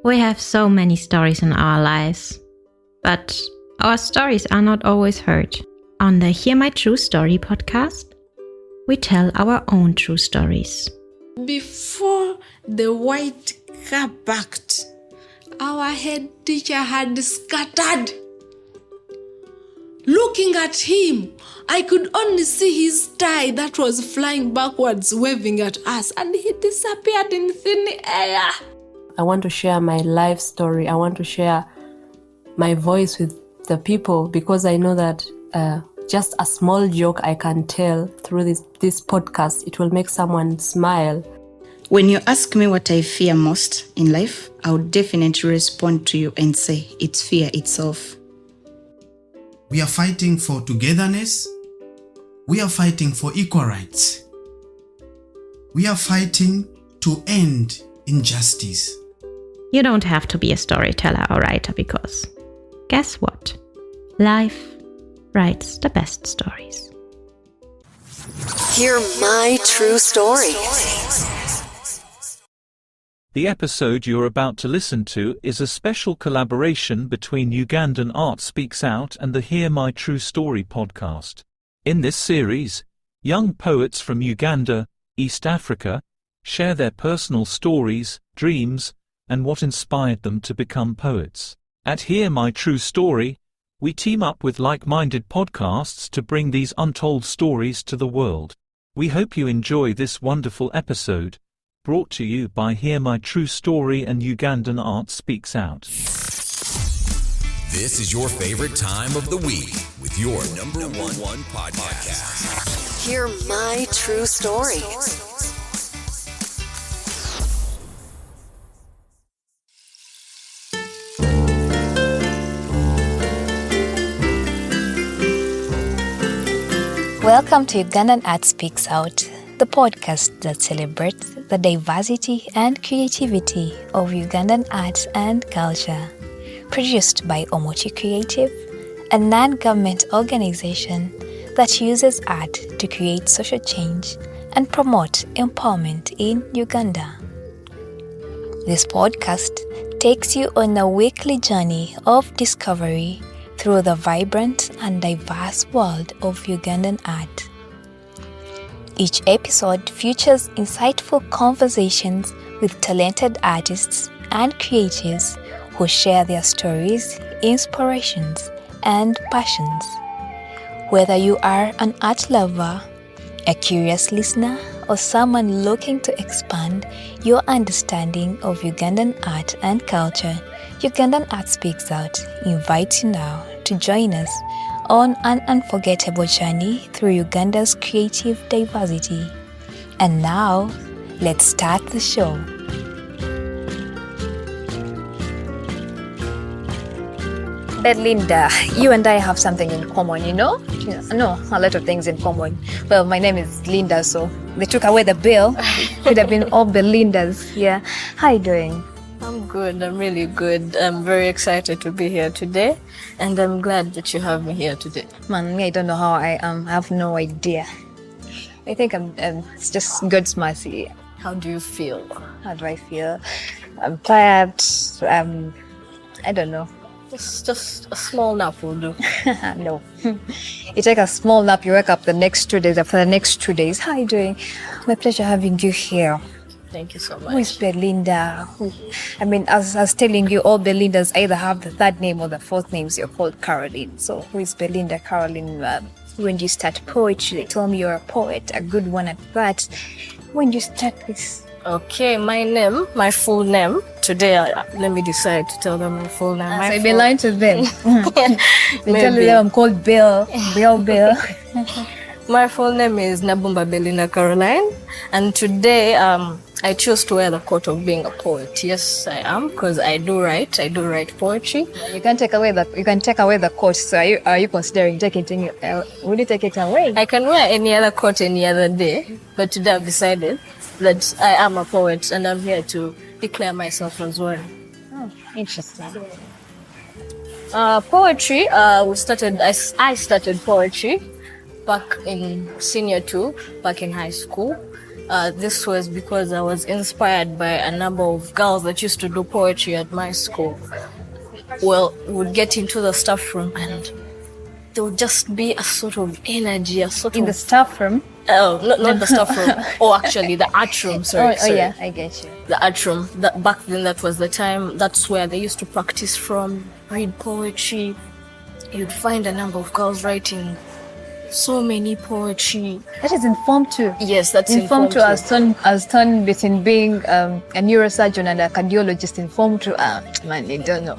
We have so many stories in our lives, but our stories are not always heard. On the Hear My True Story podcast, we tell our own true stories. Before the white car parked, our head teacher had scattered. Looking at him, I could only see his tie that was flying backwards, waving at us, and he disappeared in thin air. I want to share my life story. I want to share my voice with the people because I know that just a small joke I can tell through this podcast, it will make someone smile. When you ask me what I fear most in life, I would definitely respond to you and say it's fear itself. We are fighting for togetherness. We are fighting for equal rights. We are fighting to end injustice. You don't have to be a storyteller or writer because, guess what? Life writes the best stories. Hear my true story. The episode you're about to listen to is a special collaboration between Ugandan Art Speaks Out and the Hear My True Story podcast. In this series, young poets from Uganda, East Africa, share their personal stories, dreams, and what inspired them to become poets. At Hear My True Story, we team up with like-minded podcasts to bring these untold stories to the world. We hope you enjoy this wonderful episode, brought to you by Hear My True Story and Ugandan Art Speaks Out. This is your favorite time of the week with your number one podcast. Hear my true story. Welcome to Ugandan Art Speaks Out, the podcast that celebrates the diversity and creativity of Ugandan arts and culture. Produced by Omochi Creative, a non-government organization that uses art to create social change and promote empowerment in Uganda. This podcast takes you on a weekly journey of discovery through the vibrant and diverse world of Ugandan art. Each episode features insightful conversations with talented artists and creatives who share their stories, inspirations, and passions. Whether you are an art lover, a curious listener, or someone looking to expand your understanding of Ugandan art and culture, Ugandan Art Speaks Out invites you now to join us on an unforgettable journey through Uganda's creative diversity. And now, let's start the show. Belinda, you and I have something in common, you know? No, a lot of things in common. Well, my name is Linda, so they took away the bill. It would have been all Belindas. Yeah. How are you doing? I'm good. I'm really good. I'm very excited to be here today, and I'm glad that you have me here today. Man, I don't know how I am. I have no idea. I think it's just God's mercy. How do you feel? How do I feel? I'm tired. I don't know. Just a small nap will do. No. You take a small nap, you wake up the next 2 days. After the next 2 days, how are you doing? My pleasure having you here. Thank you so much. Who is Belinda? I mean, as I was telling you, all Belindas either have the third name or the fourth names. You're called Caroline. So who is Belinda Caroline? When you start poetry, they told me you're a poet, a good one at that. When you start this? Okay, my full name. Today, let me decide to tell them my full name. So you've been lying to them. They tell them I'm called Bill. Bill. My full name is Nabumba Belina Caroline, and today I chose to wear the coat of being a poet. Yes, I am, because I do write poetry. You can take away the coat. So are you considering taking it? Will you take it away? I can wear any other coat any other day, but today I've decided that I am a poet, and I'm here to declare myself as well. Oh, interesting. Poetry. I started poetry back in senior 2, back in high school. This was because I was inspired by a number of girls that used to do poetry at my school. Well, we would get into the staff room and there would just be a sort of energy, in the staff room. Oh, not the staff room. Oh, actually, the art room. Sorry. Oh, yeah, I get you. The art room. Back then, that was the time. That's where they used to practice from, read poetry. You'd find a number of girls writing so many poetry. That is informed too. Yes, that's informed too. As turned between being a neurosurgeon and a cardiologist. Informed too. Man, you don't know.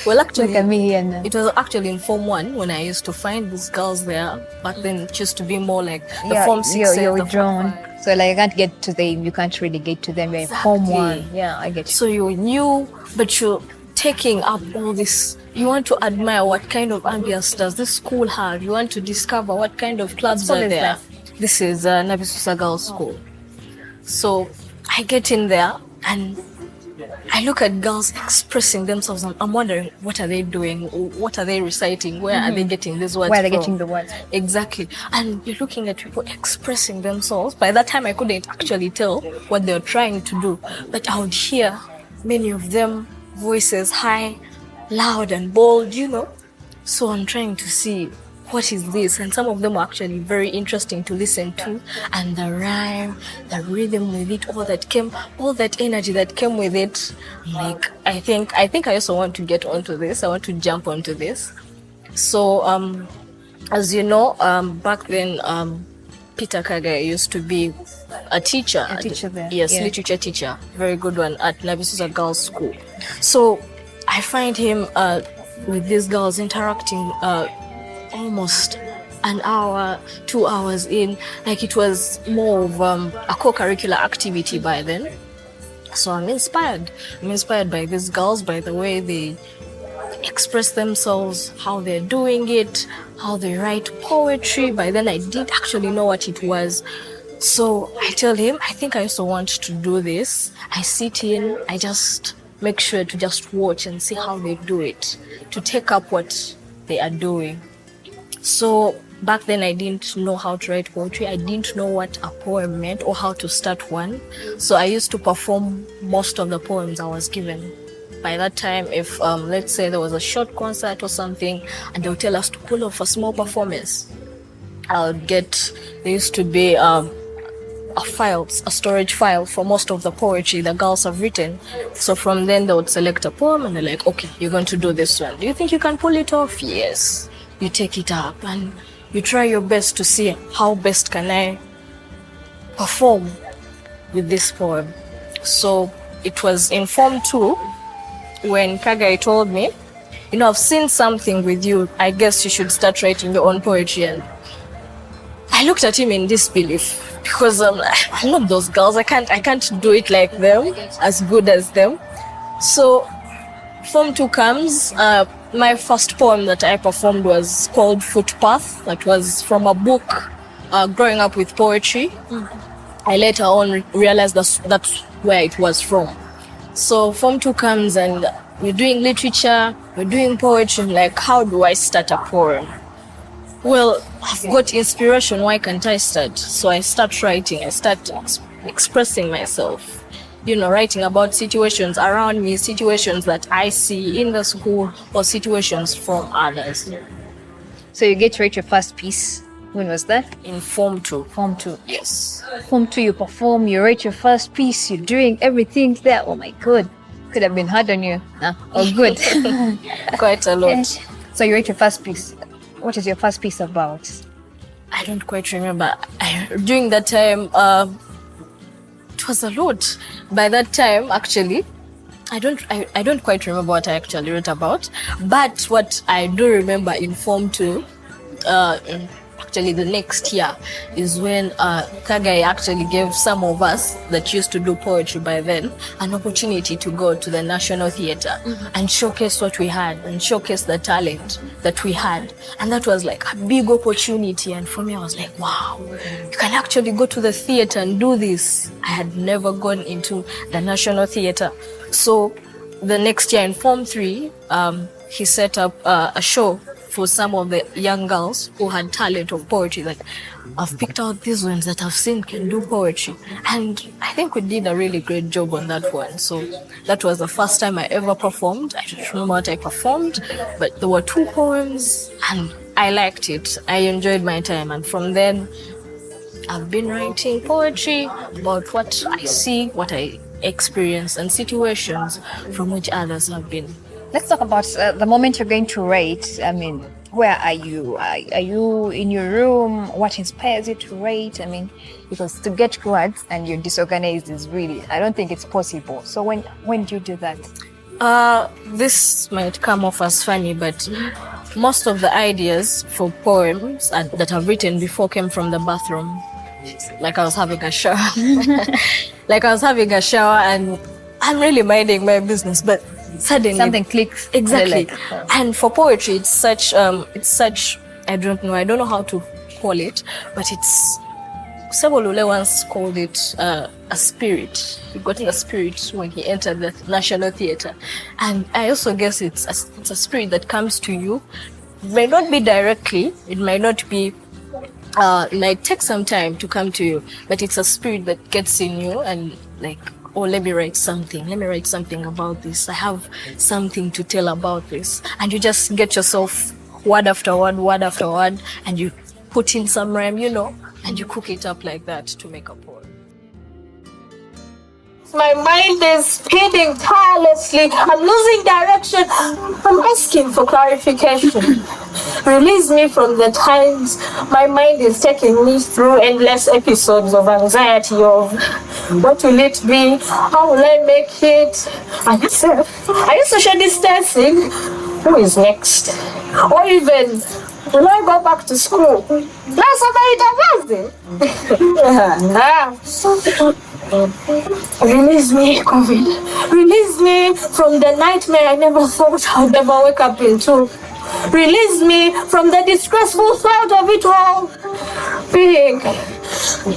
Well, actually, look at me here now. It was actually in Form 1 when I used to find these girls there. Back then, it used to be more like the Form 6. You're withdrawn. So like, you can't get to them. You can't really get to them. You're in Form 1. Yeah, I get you. So you're new, but you're taking up all this. You want to admire what kind of ambience does this school have. You want to discover what kind of clubs are there. This is Nabisunsa Girls School. So I get in there and I look at girls expressing themselves. I'm wondering, what are they doing? What are they reciting? Where are they getting these words Where are they from? getting the words? Exactly. And you're looking at people expressing themselves. By that time, I couldn't actually tell what they were trying to do. But I would hear many of them voices high, loud and bold, So I'm trying to see what is this, and some of them are actually very interesting to listen to, and the rhyme, the rhythm with it, all that energy that came with it. Like, I think I also want to get onto this. I want to jump onto this. So as you know, back then Peter Kagaya used to be a teacher there. Yes, literature teacher, very good one at Nabisunsa Girls School. So I find him with these girls interacting almost an hour, 2 hours in. Like, it was more of a co-curricular activity by then. So I'm inspired by these girls, by the way they express themselves, how they're doing it, how they write poetry. By then I didn't actually know what it was. So I tell him, I think I also want to do this. I sit in, I just make sure to just watch and see how they do it, to take up what they are doing. So back then I didn't know how to write poetry. I didn't know what a poem meant or how to start one. So I used to perform most of the poems I was given. By that time, if let's say there was a short concert or something and they would tell us to pull off a small performance, there used to be a storage file for most of the poetry the girls have written. So from then they would select a poem and they're like, okay, you're going to do this one. Do you think you can pull it off? Yes. You take it up and you try your best to see how best can I perform with this poem. So it was in Form 2 when Kagai told me, I've seen something with you. I guess you should start writing your own poetry. And I looked at him in disbelief because I'm not those girls. I can't do it like them, as good as them. So Form 2 comes. My first poem that I performed was called Footpath. That was from a book, Growing Up with Poetry. I later on realized that's where it was from. So Form 2 comes and we're doing literature, we're doing poetry. Like, how do I start a poem? Well, I've got inspiration. Why can't I start? So I start writing. I start expressing myself. Writing about situations around me, situations that I see in the school, or situations from others. So you get to write your first piece. When was that? In Form 2. Form 2. Yes. Form 2, you perform, you write your first piece, you're doing everything there. Oh my God. Could have been hard on you. Oh, good. Quite a lot. So you write your first piece. What is your first piece about? I don't quite remember. During that time, it was a lot. By that time, actually, I don't quite remember what I actually wrote about. But what I do remember in Form 2, actually the next year, is when Kagai actually gave some of us that used to do poetry by then an opportunity to go to the National Theatre and showcase what we had and showcase the talent that we had. And that was like a big opportunity. And for me, I was like, wow, you can actually go to the theatre and do this. I had never gone into the National Theatre. So the next year in Form 3, he set up a show for some of the young girls who had talent of poetry, that I've picked out these ones that I've seen can do poetry. And I think we did a really great job on that one. So that was the first time I ever performed. I don't remember what I performed, but there were 2 poems and I liked it. I enjoyed my time. And from then, I've been writing poetry about what I see, what I experience, and situations from which others have been. Let's talk about the moment you're going to write. I mean, where are you? Are you in your room? What inspires you to write? I mean, because to get words and you're disorganized is really, I don't think it's possible. So when do you do that? This might come off as funny, but most of the ideas for poems that I've written before came from the bathroom. Like I was having a shower. And I'm really minding my business, but suddenly something clicks. Exactly. And for poetry, it's such I don't know how to call it, but it's Sebolule once called it a spirit. He got a spirit when he entered the National Theatre, and I also guess it's a spirit that comes to you. It may not be directly. It might not be. It might take some time to come to you, but it's a spirit that gets in you and like, oh, let me write something about this. I have something to tell about this. And you just get yourself word after word, and you put in some rhyme, and you cook it up like that to make a poem. My mind is spinning tirelessly. I'm losing direction. I'm asking for clarification. Release me from the times my mind is taking me through endless episodes of anxiety of what will it be? How will I make it? Are you social distancing? Who is next? Or even, will I go back to school? Release me, COVID. Release me from the nightmare I never thought I'd ever wake up into. Release me from the disgraceful thought of it all being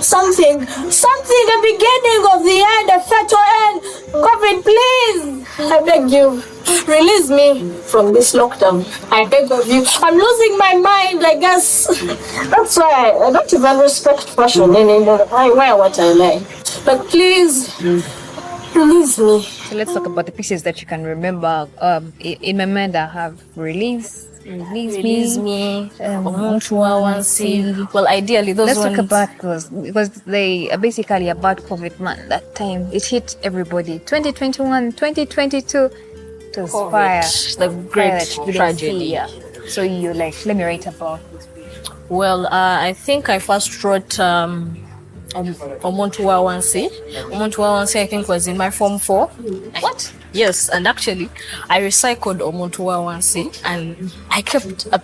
something, a beginning of the end, a fatal end. COVID, please, I beg you, release me from this lockdown. I beg of you. I'm losing my mind, I guess. That's why I don't even respect fashion anymore. I wear what I like. But please, release me. So let's talk about the pieces that you can remember. In my mind, I have release me. Well, ideally, those Let's talk about those because they are basically about COVID, man. That time it hit everybody. 2021, 2022, it was fire. The great tragedy. Yeah. So you let me write about it. Well, I think I first wrote Omontuwa Wansi. Omontuwa Wansi, I think, was in my Form 4. What? Yes, and actually, I recycled Omontuwa Wansi and I kept a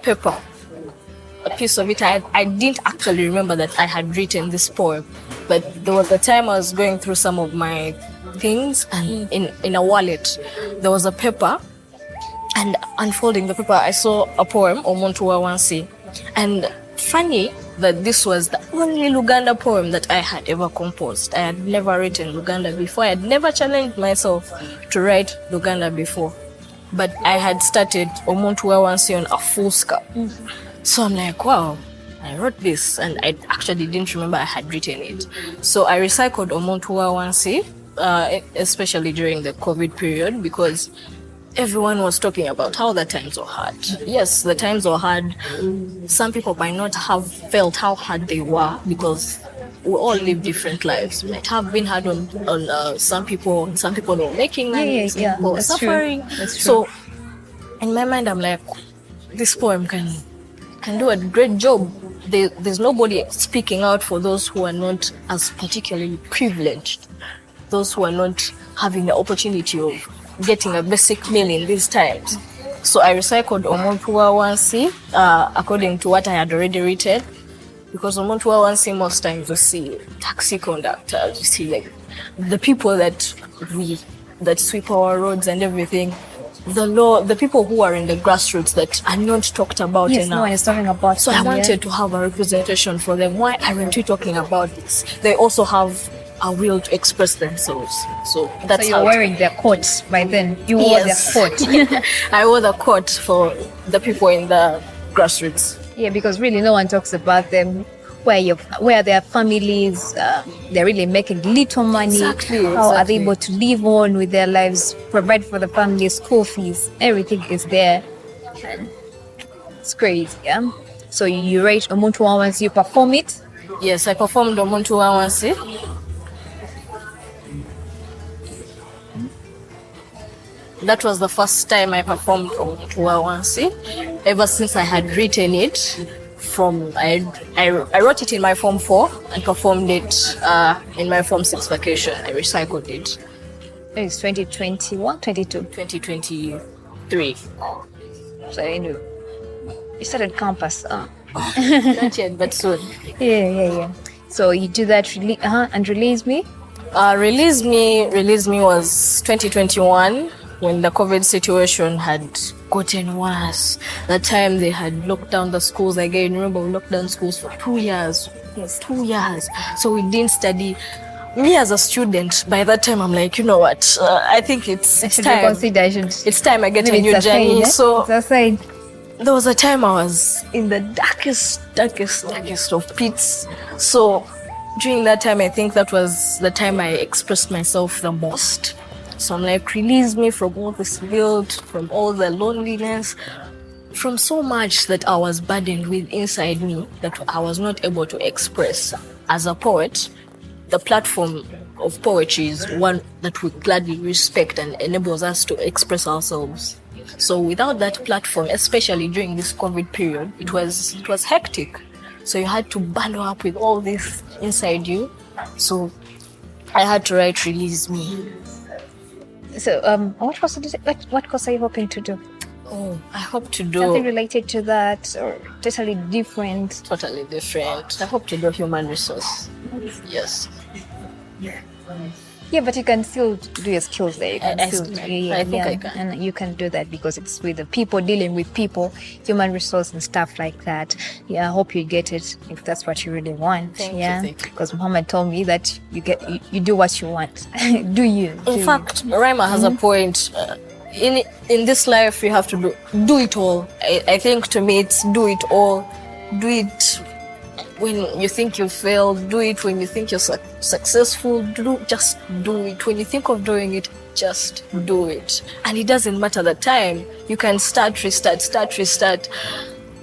piece of it. I didn't actually remember that I had written this poem, but there was a time I was going through some of my things, and in a wallet, there was a paper, and unfolding the paper, I saw a poem, Omontuwa Wansi, and funny that this was the only Luganda poem that I had ever composed. I had never written Luganda before. I had never challenged myself to write Luganda before. But I had started Omontuwa Wansi on a full scale. So I'm like, wow, I wrote this, and I actually didn't remember I had written it. So I recycled Omontuwa Wansi, especially during the COVID period, because everyone was talking about how the times were hard. Yes, the times were hard. Some people might not have felt how hard they were because we all live different lives. It might have been hard on some people. Some people were making money, some people were suffering. That's true. So in my mind, I'm like, this poem can do a great job. There's nobody speaking out for those who are not as particularly privileged, those who are not having the opportunity of getting a basic meal in these times. So I recycled Omontuwa Wansi according to what I had already written, because Omontuwa Wansi, most times you see taxi conductors, you see like the people that sweep our roads and everything. The people who are in the grassroots that are not talked about enough. No one is talking about. So I wanted to have a representation for them. Why aren't we talking about this? They also have a will to express themselves. So that's you're wearing their coats by then. You wore their coat. I wore the coat for the people in the grassroots. Yeah, because really no one talks about them. Where their families, they're really making little money. Exactly. How are they able to live on with their lives, provide for the family, school fees, everything is there. And it's crazy, yeah? So you write Omuntu Wawansi, you perform it? Yes, I performed Omuntu Wawansi. That was the first time I performed Omuntu Wawansi. Ever since I had written it, I wrote it in my Form 4 and performed it in my Form 6 vacation. I recycled it. It's 2021, 22? 2023. So you started campus. Not yet, but soon. Yeah. So you do that and Release Me? Release Me was 2021 when the COVID situation had gotten worse. The time they had locked down the schools again. Remember, we locked down schools for 2 years. Yes, 2 years. So we didn't study. Me as a student, by that time, I'm like, you know what? I think it's time. It's time I get a new journey. So there was a time I was in the darkest of pits. So during that time, I think that was the time I expressed myself the most. So I'm like, release me from all this guilt, from all the loneliness, from so much that I was burdened with inside me that I was not able to express. As a poet, the platform of poetry is one that we gladly respect and enables us to express ourselves. So without that platform, especially during this COVID period, it was hectic. So you had to bundle up with all this inside you. So I had to write Release Me. So what course are you hoping to do? Oh, I hope to do something related to that or totally different? Totally different. I hope to do human resource. Yes. Yeah, but you can still do your skills there. I think I can. And you can do that because it's with the people, dealing with people, human resource and stuff like that. Yeah, I hope you get it if that's what you really want. Thank you. Because Muhammad told me that you do what you want. Do you? In fact, Rima has a point. In this life, you have to do it all. I think to me, it's do it all. Do it when you think you failed. Do it when you think you're successful. Just do it. When you think of doing it, just do it. And it doesn't matter the time. You can start, restart.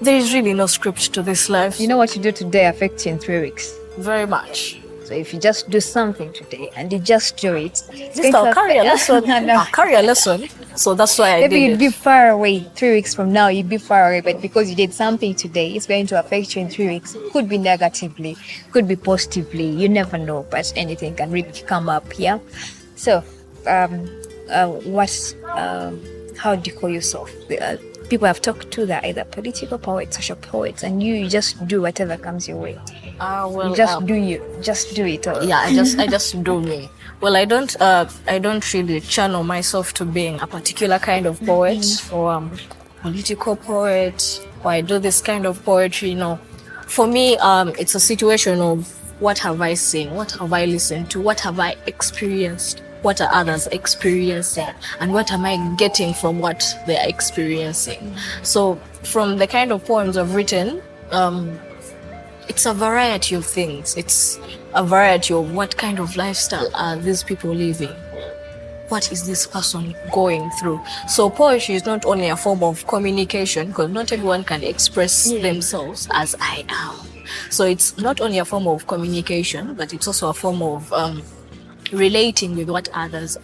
There is really no script to this life. You know what you do today affects you in 3 weeks. Very much. So if you just do something today and you just do it, I'll carry a lesson. I'll carry a lesson. So that's why I did it. Maybe you'd be far away 3 weeks from now. You'd be far away, but because you did something today, it's going to affect you in 3 weeks. Could be negatively, could be positively. You never know, but anything can really come up. Yeah. So, how do you call yourself? People I've talked to that either political poets, social poets, and you just do whatever comes your way. Well, you just do you. Just do it all. Yeah, I just do me. Well, I don't really channel myself to being a particular kind of poet or political poet, or I do this kind of poetry. No, for me, it's a situation of what have I seen, what have I listened to, what have I experienced, what are others experiencing, and what am I getting from what they are experiencing. So, from the kind of poems I've written, it's a variety of things. It's a variety of what kind of lifestyle are these people living. What is this person going through? So poetry is not only a form of communication, because not everyone can express themselves as I am. So it's not only a form of communication, but it's also a form of relating with what others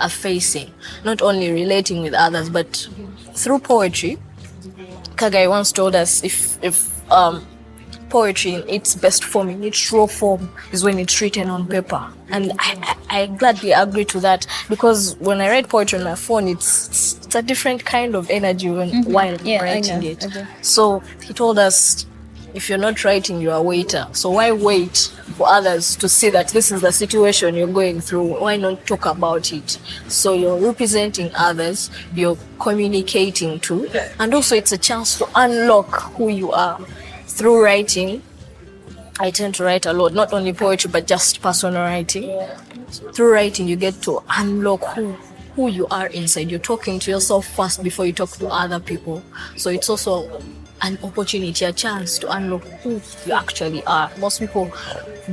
are facing. Not only relating with others, but through poetry. Kagai once told us if poetry in its best form, in its raw form, is when it's written on paper. And I gladly agree to that, because when I write poetry on my phone, it's a different kind of energy while writing it. Okay. So he told us, if you're not writing, you're a waiter. So why wait for others to see that this is the situation you're going through? Why not talk about it? So you're representing others, you're communicating to, and also it's a chance to unlock who you are. Through writing, I tend to write a lot, not only poetry, but just personal writing. Through writing, you get to unlock who you are inside. You're talking to yourself first before you talk to other people. So it's also an opportunity, a chance to unlock who you actually are. Most people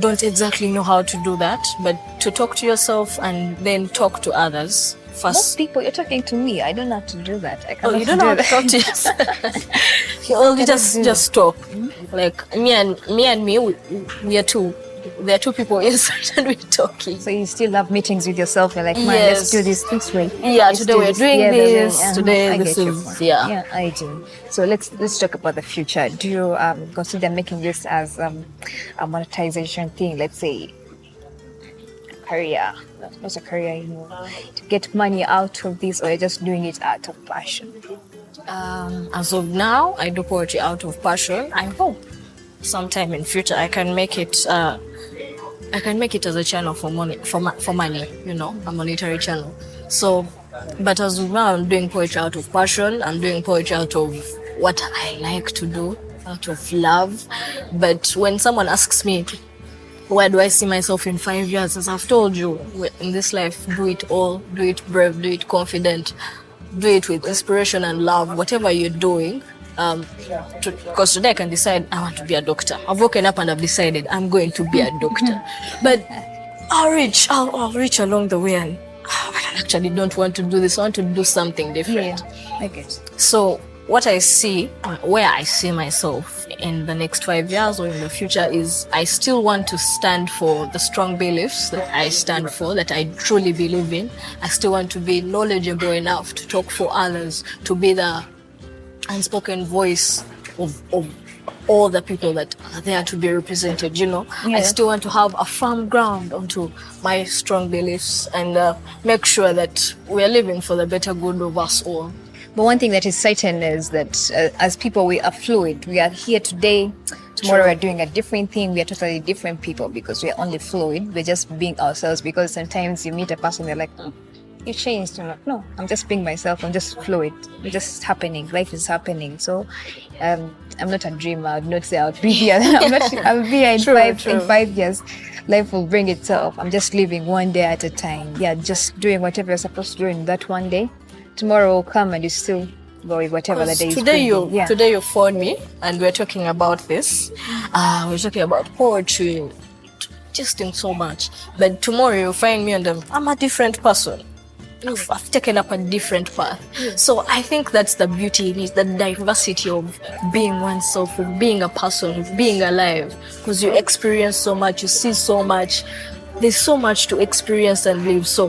don't exactly know how to do that, but to talk to yourself and then talk to others first. Most people, you're talking to me. I don't know how to do that. I cannot you don't know how to talk to yourself. You only just talk. Like me and me, we are two. There are two people inside and we're talking. So you still have meetings with yourself. You're like, man, let's do this way. Yeah, today we're doing this. Today this is Yeah, I do. So let's talk about the future. Do you consider making this as a monetization thing? Let's say career. What's a career? To get money out of this, or you're just doing it out of passion? As of now, I do poetry out of passion. I hope sometime in future I can make it. I can make it as a channel for money, for money, a monetary channel. So, but as of now, I'm doing poetry out of passion. I'm doing poetry out of what I like to do, out of love. But when someone asks me, where do I see myself in 5 years? As I've told you, in this life, do it all, do it brave, do it confident, do it with inspiration and love, whatever you're doing. Because today I can decide I want to be a doctor. I've woken up and I've decided I'm going to be a doctor. But I'll reach along the way, and I actually don't want to do this. I want to do something different. Yeah, I get it. So what I see, where I see myself in the next 5 years or in the future is I still want to stand for the strong beliefs that I stand for, that I truly believe in. I still want to be knowledgeable enough to talk for others, to be the unspoken voice of all the people that are there to be represented, I still want to have a firm ground onto my strong beliefs and make sure that we are living for the better good of us all. But one thing that is certain is that as people, we are fluid. We are here today. Tomorrow we're doing a different thing. We are totally different people because we are only fluid. We're just being ourselves, because sometimes you meet a person, they're like, you changed. No, I'm just being myself. I'm just fluid. It's just happening. Life is happening. So I'm not a dreamer. I would not say I'll be here. I'll be here in 5 years. Life will bring itself. I'm just living one day at a time. Yeah, just doing whatever you're supposed to do in that one day. Tomorrow will come and you still go with whatever the day is. Today you phoned me and we're talking about this. We're talking about poetry, just in so much. But tomorrow you'll find me and I'm a different person. I've taken up a different path. So I think that's the beauty in it, the diversity of being oneself, of being a person, of being alive. Because you experience so much, you see so much. There's so much to experience and live. So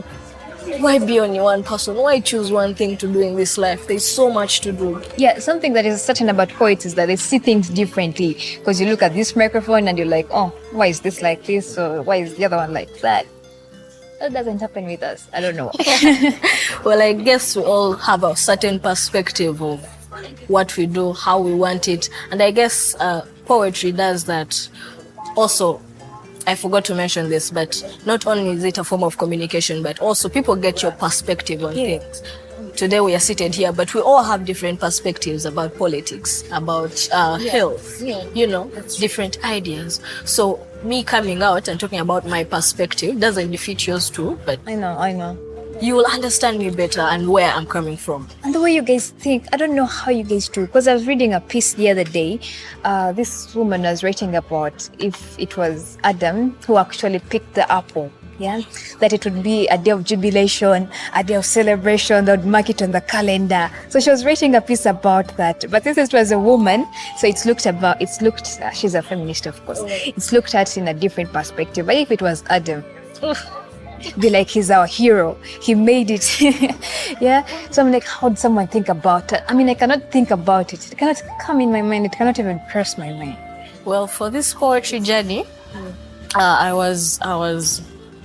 why be only one person? Why choose one thing to do in this life? There's so much to do. Yeah, something that is certain about poets is that they see things differently. Because you look at this microphone and you're like, oh, why is this like this? Or why is the other one like that? That doesn't happen with us. I don't know. Well, I guess we all have a certain perspective of what we do, how we want it. And I guess poetry does that. Also, I forgot to mention this, but not only is it a form of communication, but also people get your perspective on things. Today we are seated here, but we all have different perspectives about politics, about health, different ideas. So me coming out and talking about my perspective doesn't defeat yours too, but I know. You will understand me better and where I'm coming from. And the way you guys think, I don't know how you guys do. Because I was reading a piece the other day. This woman was writing about if it was Adam who actually picked the apple. Yeah, that it would be a day of jubilation, a day of celebration. They would mark it on the calendar. So she was writing a piece about that. But since it was a woman, so she's a feminist, of course. It's looked at in a different perspective. But if it was Adam, be like, he's our hero. He made it. Yeah. So I'm like, how did someone think about it? I mean, I cannot think about it. It cannot come in my mind. It cannot even cross my mind. Well, for this poetry journey, I was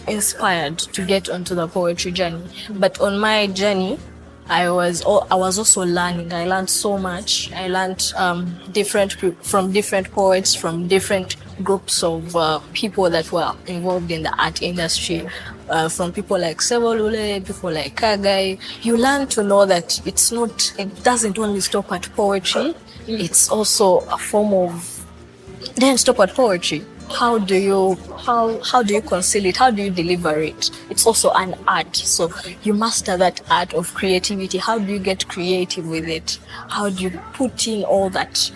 inspired to get onto the poetry journey. But on my journey, I was also learning. I learned so much. I learned from different poets, from different groups of people that were involved in the art industry, from people like Sevolule, people like Kagai. You learn to know that it doesn't only stop at poetry. It's also a form of, didn't stop at poetry. how do you conceal it? How do you deliver it? It's also an art. So you master that art of creativity. How do you get creative with it? How do you put in all that,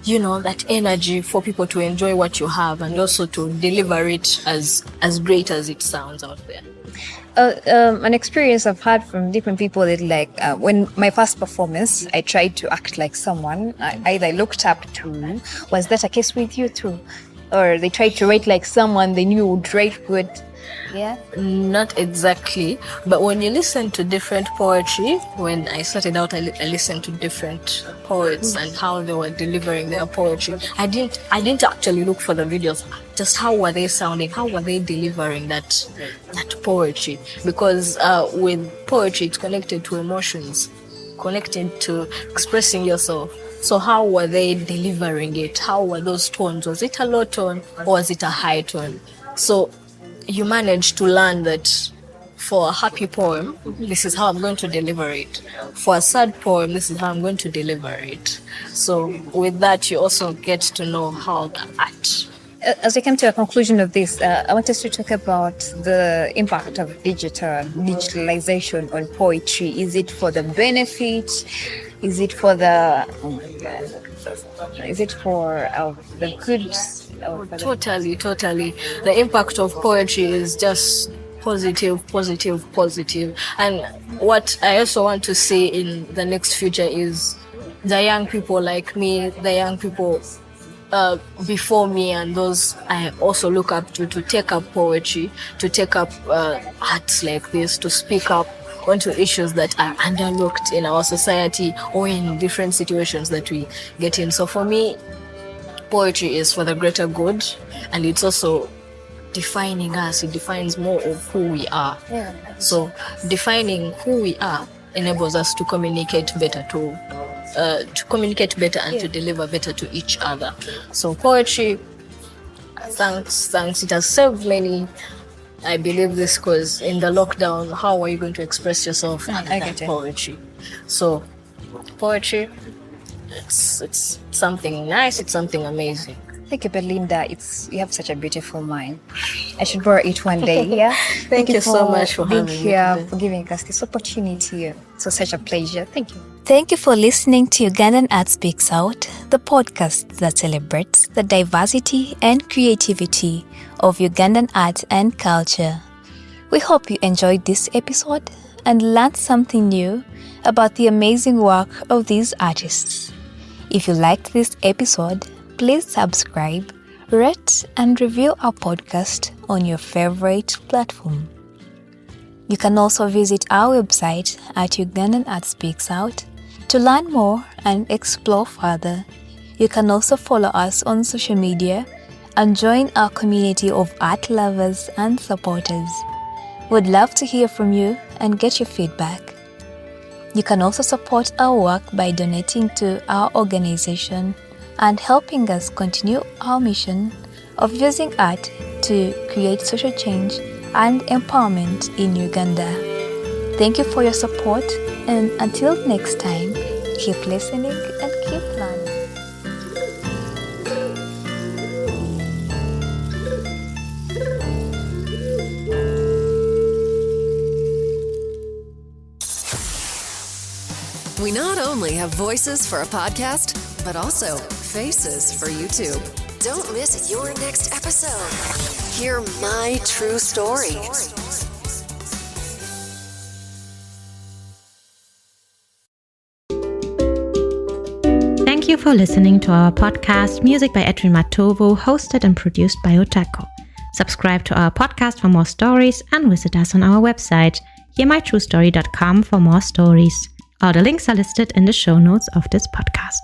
that energy for people to enjoy what you have and also to deliver it as great as it sounds out there? An experience I've had from different people is like when my first performance, I tried to act like someone I either looked up to. Was that a case with you too? Or they tried to write like someone they knew would write good? Yeah? Not exactly, but when you listen to different poetry, when I started out, I listened to different poets and how they were delivering their poetry. I didn't actually look for the videos. Just how were they sounding? How were they delivering that poetry? Because with poetry, it's connected to emotions, connected to expressing yourself. So how were they delivering it? How were those tones? Was it a low tone or was it a high tone? So you manage to learn that for a happy poem, this is how I'm going to deliver it. For a sad poem, this is how I'm going to deliver it. So with that, you also get to know how the art. As we come to a conclusion of this, I want us to talk about the impact of digitalization on poetry. Is it for the benefit? Is it for the? Is it for the good? Totally. The impact of poetry is just positive. And what I also want to see in the next future is the young people like me, the young people before me, and those I also look up to take up poetry, to take up arts like this, to speak up onto issues that are underlooked in our society or in different situations that we get in. So for me, poetry is for the greater good, and it's also defining us. It defines more of who we are. Yeah. So defining who we are enables us to communicate better and to deliver better to each other. So poetry, thanks, it has saved many. I believe this because in the lockdown, how are you going to express yourself in poetry? So poetry, it's something nice, it's something amazing. Thank you, Belinda. You have such a beautiful mind. I should borrow it one day. Yeah. Thank you so much for being having here, me. for giving us this opportunity. It's such a pleasure. Thank you. Thank you for listening to Ugandan Art Speaks Out, the podcast that celebrates the diversity and creativity of Ugandan art and culture. We hope you enjoyed this episode and learned something new about the amazing work of these artists. If you liked this episode, please subscribe, rate, and review our podcast on your favorite platform. You can also visit our website at Ugandan Art Speaks Out to learn more and explore further. You can also follow us on social media and join our community of art lovers and supporters. We'd love to hear from you and get your feedback. You can also support our work by donating to our organization and helping us continue our mission of using art to create social change and empowerment in Uganda. Thank you for your support, and until next time, keep listening and keep learning. We not only have voices for a podcast, but also faces for YouTube. Don't miss your next episode. Hear my true story. Thank you for listening to our podcast, Music by Edwin Matovo, hosted and produced by Otako. Subscribe to our podcast for more stories and visit us on our website, hearmytruestory.com, for more stories. All the links are listed in the show notes of this podcast.